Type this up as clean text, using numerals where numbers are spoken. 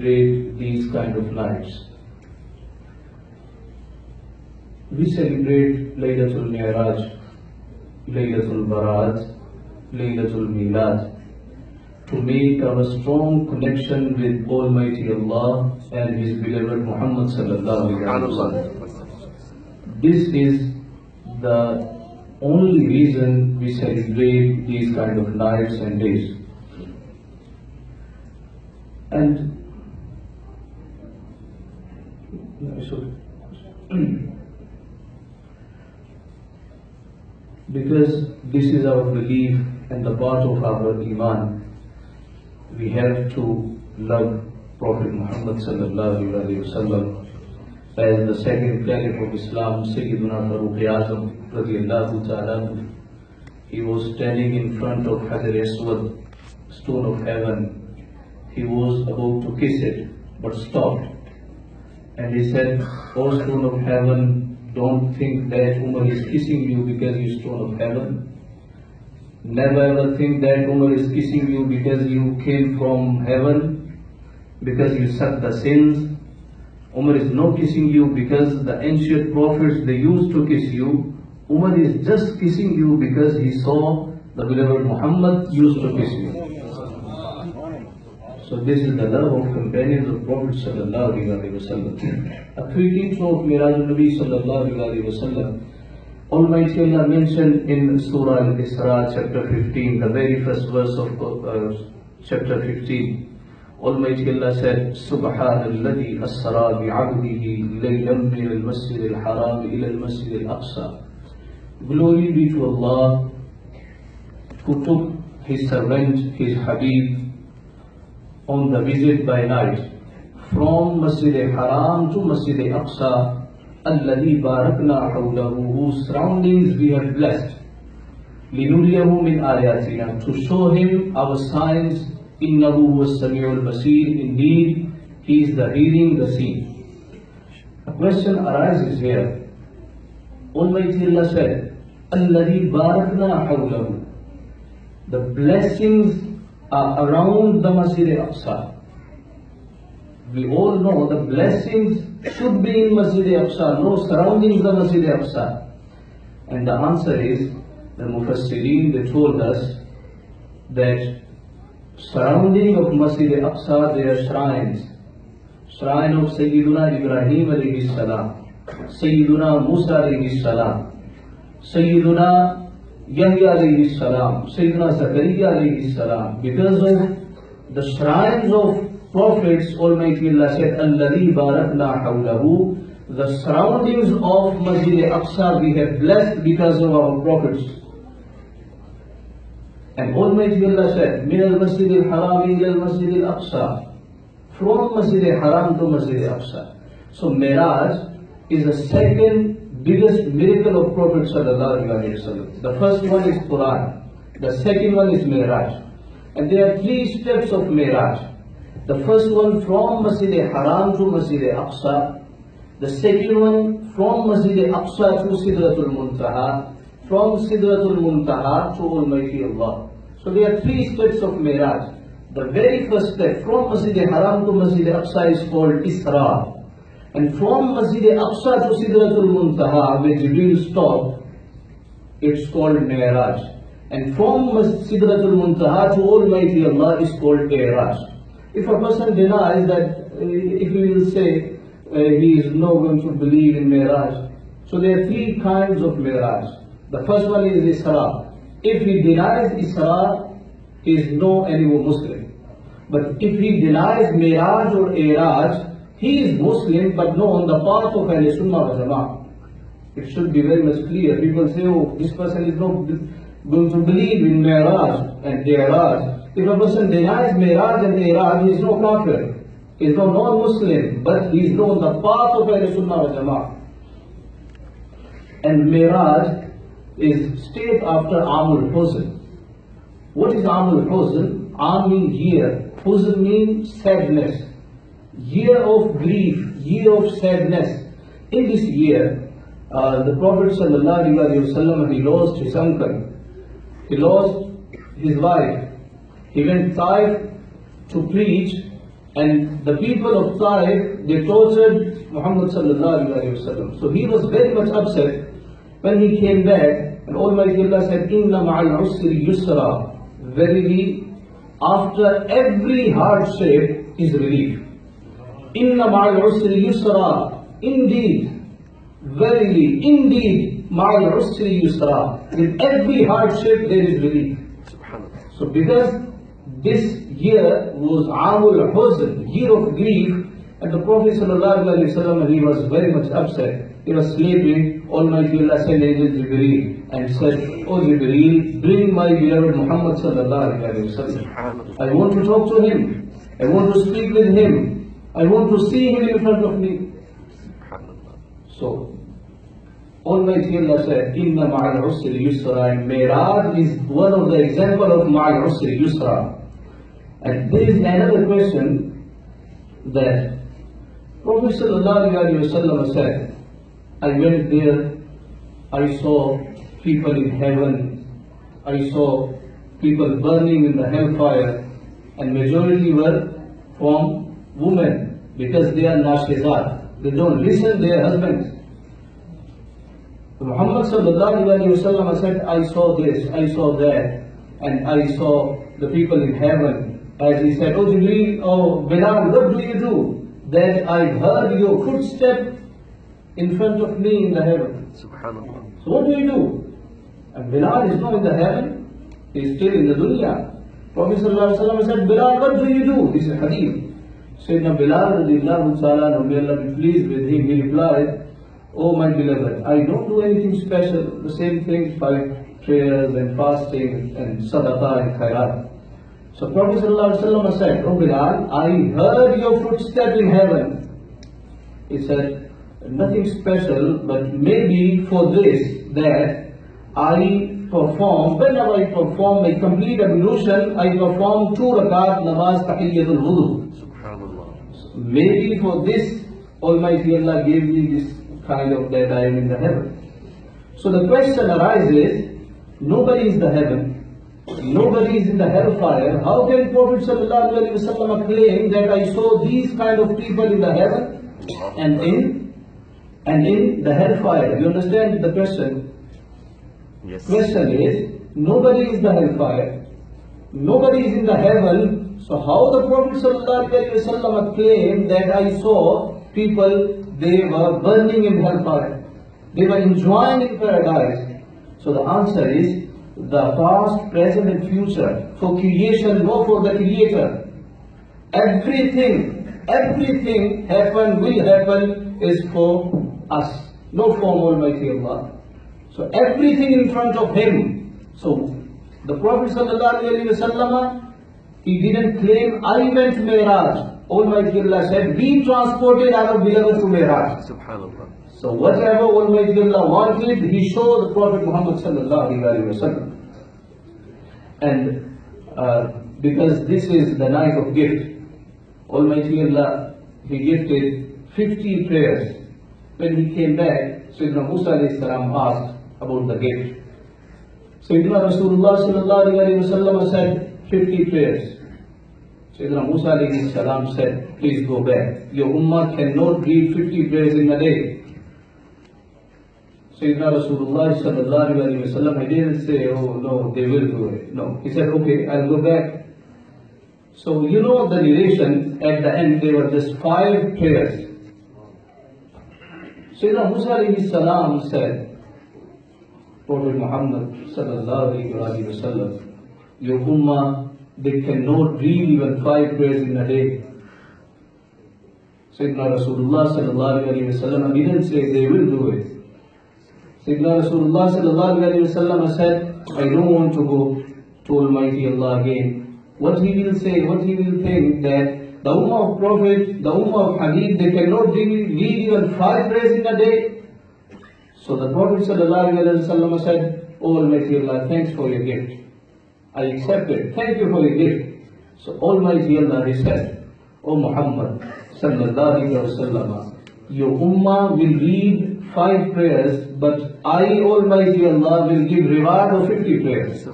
celebrate these kind of nights. We celebrate Laylatul Mairaj, Laylatul Baraj, Laylatul Milad to make our strong connection with Almighty Allah and His beloved Muhammad sallallahu alaihi wasallam. This is the only reason we celebrate these kind of nights and days. And because this is our belief and the part of our Iman, we have to love Prophet Muhammad sallallahu alaihi wasallam as the second caliph of Islam, Sayyiduna Faruq Azam radiyallahu ta'ala. He was standing in front of Hajar Aswad, stone of heaven. He was about to kiss it, but stopped. And he said, "O stone of heaven, don't think that Umar is kissing you because you stone of heaven. Never ever think that Umar is kissing you because you came from heaven, because you sucked the sins. Umar is not kissing you because the ancient prophets, they used to kiss you. Umar is just kissing you because he saw the beloved Muhammad used to kiss you." So this is the love of companions of Prophet sallallahu alaihi wasallam. A greetings of Meraj Nabi sallallahu alaihi wasallam. Almighty Allah mentioned in Surah Isra chapter 15, the very first verse of chapter 15. Almighty Allah said, "Subhanalladhi asra bi'abdihi laylan min al-masjid al-haram ila al-masjid al-aqsa." Glory be to Allah who took His servant, His Habib, on the visit by night from Masjid al-Haram to Masjid al-Aqsa, alladhi barakna hawlahu, whose surroundings we have blessed, linuriyahu min ayatina, to show him our signs, innahu was sami'ul basir, indeed he is the hearing, the seeing. A question arises here. Almighty Allah said, alladhi barakna hawlahu, the blessings are around the Masjid al-Aqsa. We all know the blessings should be in Masjid al-Aqsa, no surroundings the Masjid al-Aqsa. And the answer is, the Mufassirin, they told us that surrounding of Masjid al-Aqsa, there are shrines. Shrine of Sayyiduna Ibrahim alayhi salam, Sayyiduna Musa alayhi salam, Sayyiduna Yahya alayhi salam, Sayyidina Zakaria alayhi salam. Because of the shrines of prophets, Almighty Allah said, "Alladhi barakna hawlahu," the surroundings of Masjid al-Aqsa we have blessed because of our prophets. And Almighty Allah said, "Min al-Masjid al-Haram ila al-Masjid al-Aqsa," from Masjid al-Haram to Masjid al-Aqsa. So Mairaj is the second biggest miracle of Prophet sallallahu alaihi wasallam. The first one is Quran, the second one is Mairaj, and there are three steps of Mairaj. The first one from Masjid al-Haram to Masjid al-Aqsa, the second one from Masjid al-Aqsa to Sidratul Muntaha, from Sidratul Muntaha to Almighty Allah. So there are three steps of Mairaj. The very first step from Masjid al-Haram to Masjid al-Aqsa is called Isra. And from Masjid al-Aqsa to Sidratul Muntaha, where Jibreel stopped, it's called Mairaj. And from Sidratul Muntaha to Almighty Allah is called Mairaj. If a person denies that, if he will say he is not going to believe in Mairaj, so there are three kinds of Mairaj. The first one is Isra. If he denies Isra, he is no anymore Muslim. But if he denies Mairaj or Mairaj, he is Muslim, but no on the path of Ahl Sunnah wa Jama'ah. It should be very much clear. People say, "Oh, this person is not going to believe in Mairaj and Mairaj." If a person denies Mairaj and Mairaj, he is no kafir. He is no non-Muslim, but he is not on the path of Ahl Sunnah wa Jama'ah. And Mairaj is state after Amul Huzn. What is Amul Huzn? Am means year, Huzn means sadness. Year of grief, year of sadness. In this year, the Prophet sallallahu alaihi wasallam, he lost his uncle, he lost his wife, he went Taif to preach, And the people of Taif, they tortured Muhammad sallallahu alaihi wasallam. So he was very much upset when he came back, and Almighty Allah said, "Inna ma'al usri yusra." Verily, after every hardship is relief. Inna ma'al usri yusra. Indeed, verily, indeed, ma'al usri yusra. In every hardship there is relief. So because this year was Amul Huzn, year of grief, and the Prophet ﷺ, he was very much upset. He was sleeping. Almighty Allah sent angel Jibreel and said, "O Jibreel, bring my beloved Muhammad ﷺ. I want to talk to him. I want to speak with him. I want to see him in front of me." So Almighty Allah said, "Inna ma'al usri yusra." And Mairaj is one of the example of ma'al usri yusra. And there is another question that Prophet ﷺ said, "I went there, I saw people in heaven, I saw people burning in the hellfire, and majority were from women because they are nashizat. They don't listen their husbands." Muhammad ﷺ said, "I saw this, I saw that, and I saw the people in heaven." As he said, "Oh Jibreel, oh Bilal, what do you do?" "That I heard your footstep in front of me in the heaven." Subhanallah. So what do you do? And Bilal is not in the heaven, he is still in the dunya. Prophet ﷺ said, "Bilal, what do you do?" This is hadith. Sayyidina Bilal radiallahu ta'ala, may Allah be pleased with him, he replied, "Oh my beloved, I don't do anything special, the same thing, 5 prayers and fasting and sadaqah and khairat." So Prophet ﷺ said, "Oh Bilal, I heard your footstep in heaven." He said, "Nothing special, but maybe for this, that I perform, whenever I perform a complete ablution, I perform 2 rakat namaz tahiyyatul wudu." So maybe for this, Almighty Allah gave me this kind of that I am in the heaven. So the question arises, nobody is the heaven. Nobody is in the hellfire. How can Prophet ﷺ claim that I saw these kind of people in the heaven and in the hellfire? You understand the question? Yes. Question is, nobody is the hellfire. Nobody is in the heaven. So how the Prophet ﷺ claimed that I saw people, they were burning in hellfire. They were enjoying in paradise. So the answer is, the past, present and future, for creation, no for the creator. Everything happen, will happen is for us, not for Almighty Allah. So everything in front of him. So the Prophet ﷺ, he didn't claim, "I went to Mairaj." Almighty Allah said, "We transported our beloved to Mairaj." Subhanallah. So whatever Almighty Allah wanted, He showed the Prophet Muhammad sallallahu alaihi wasallam. And because this is the night of gift, Almighty Allah, He gifted 50 prayers. When he came back, Sayyidina Musa alayhi salam asked about the gift. Sayyidina Rasulullah sallallahu alaihi wasallam said 50 prayers. Sayyidina Musa alayhi salam said, "Please go back. Your ummah cannot read 50 prayers in a day." Sayyidina Rasulullah sallallahu alaihi wasallam, he didn't say, "Oh no, they will do it." No, he said, "Okay, I'll go back." So you know the narration, at the end there were just 5 prayers. Sayyidina Musa alayhi salam said, Prophet Muhammad sallallahu alaihi wasallam, your ummah, they cannot read even 5 prayers in a day. Sayyidina Rasulullah sallallahu alaihi wasallam didn't say they will do it. Sayyidina Rasulullah sallallahu alaihi wasallam said, "I don't want to go to Almighty Allah again." What he will say, what he will think, that the ummah of Prophet, the ummah of Hadith, they cannot read even 5 prayers in a day. So the Prophet sallallahu alaihi wasallam said, "Oh Almighty Allah, thanks for your gift. I accept it. Thank you for your gift." So Almighty Allah, He said, "Oh Muhammad sallallahu alaihi wasallam, your ummah will read 5 prayers, but I, Almighty Allah, will give reward of 50 prayers."